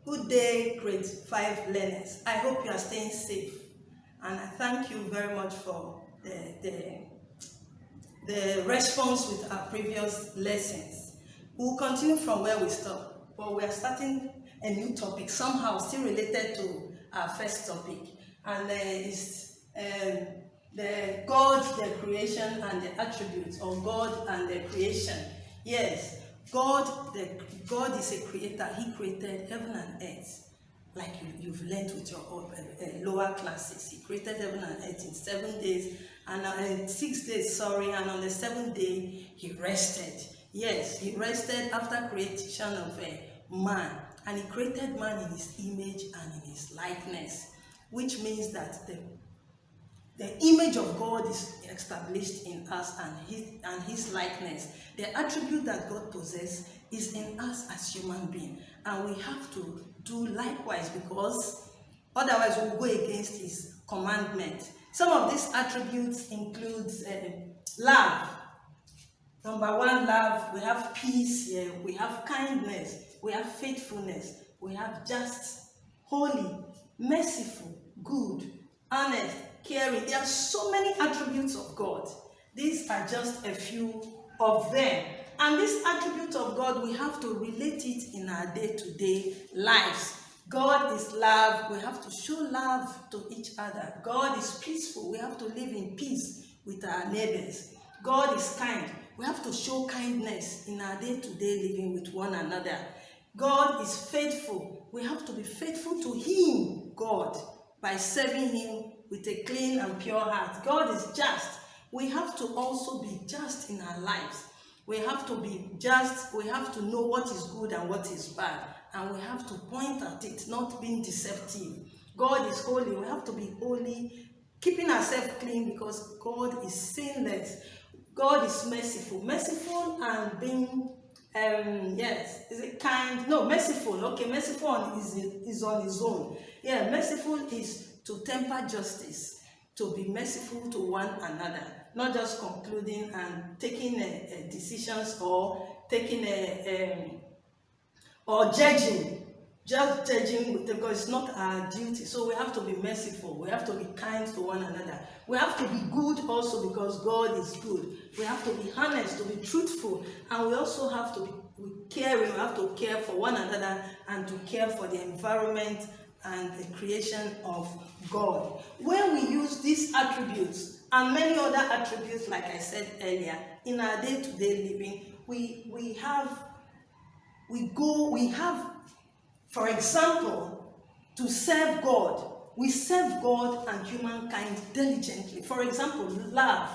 Good day, grade 5 learners. I hope you are staying safe, and I thank you very much for the response with our previous lessons. We will continue from where we stopped, but we are starting a new topic, somehow still related to our first topic, and it's the God, the creation, and the attributes of God and the creation. Yes. God is a creator. He created heaven and earth, like you've learned with your lower classes. He created heaven and earth in 7 days, and 6 days, and on the 7th day, he rested. Yes, he rested after creation of man, and he created man in his image and in his likeness, which means that the image of God is established in us and his likeness. The attribute that God possesses is in us as human beings. And we have to do likewise, because otherwise we'll go against his commandment. Some of these attributes include love. Number 1, love. We have peace here. We have kindness. We have faithfulness. We have just, holy, merciful, good, honest, caring. There are so many attributes of God. These are just a few of them. And this attribute of God, we have to relate it in our day-to-day lives. God is love. We have to show love to each other. God is peaceful. We have to live in peace with our neighbors. God is kind. We have to show kindness in our day-to-day living with one another. God is faithful. We have to be faithful to him, God, by serving him with a clean and pure heart. God is just. We have to also be just in our lives. We have to be just. We have to know what is good and what is bad. And we have to point at it, not being deceptive. God is holy. We have to be holy, keeping ourselves clean, because God is sinless. God is merciful. Merciful and being, is it kind? No, merciful. Okay, merciful is on his own. Yeah, merciful is to temper justice, to be merciful to one another, not just concluding and taking decisions or taking or judging, just judging, because it's not our duty. So we have to be merciful. We have to be kind to one another. We have to be good also, because God is good. We have to be honest, to be truthful, and we also have to be caring. We have to care for one another and to care for the environment and the creation of God. When we use these attributes and many other attributes, like I said earlier, in our day-to-day living, we have, for example, to serve God. We serve God and humankind diligently. For example, love.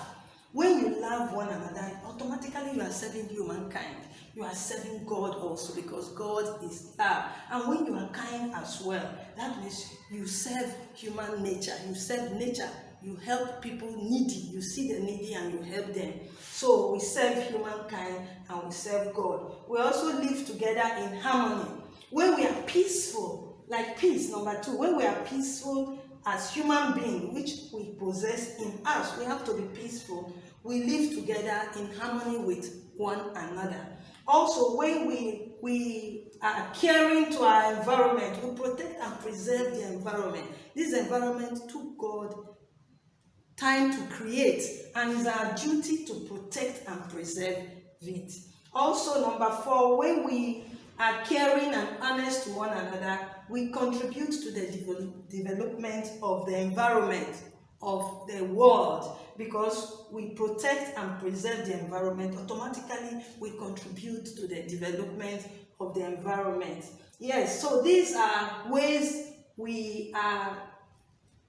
When you love one another, automatically you are serving humankind. You are serving God also, because God is love. And when you are kind as well, that means you serve human nature. You serve nature. You help people needy. You see the needy and you help them. So we serve humankind and we serve God. We also live together in harmony. When we are peaceful, like peace, number 2, when we are peaceful as human beings, which we possess in us, we have to be peaceful. We live together in harmony with one another. Also, when we are caring to our environment, we protect and preserve the environment. This environment took God time to create, and it's our duty to protect and preserve it. Also, number 4, when we are caring and honest to one another, we contribute to the development of the environment, of the world, because we protect and preserve the environment. Automatically we contribute to the development of the environment. Yes, so these are ways we are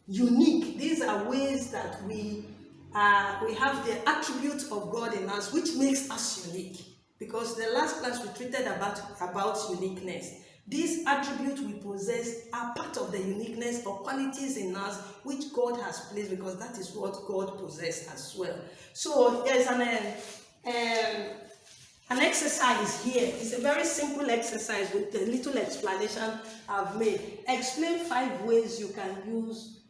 unique. These are ways that we have the attributes of God in us, which makes us unique. Because the last class we treated about uniqueness. These attributes we possess are part of the uniqueness or qualities in us which God has placed, because that is what God possesses as well. So there's an exercise here. It's a very simple exercise with a little explanation I've made. Explain 5 ways you can use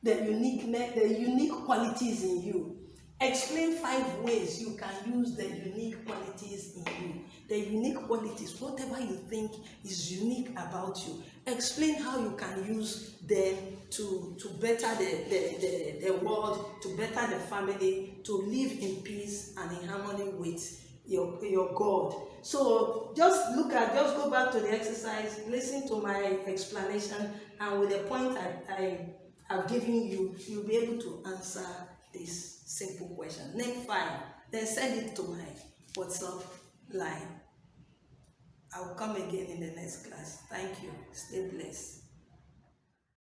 the unique qualities in you. Explain 5 ways you can use the unique qualities in you. The unique qualities, whatever you think is unique about you, explain how you can use them to better the world, to better the family, to live in peace and in harmony with your God. So just go back to the exercise, listen to my explanation, and with the point I've given you, you'll be able to answer this simple question. Name 5, then send it to my WhatsApp line. I will come again in the next class. Thank you. Stay blessed.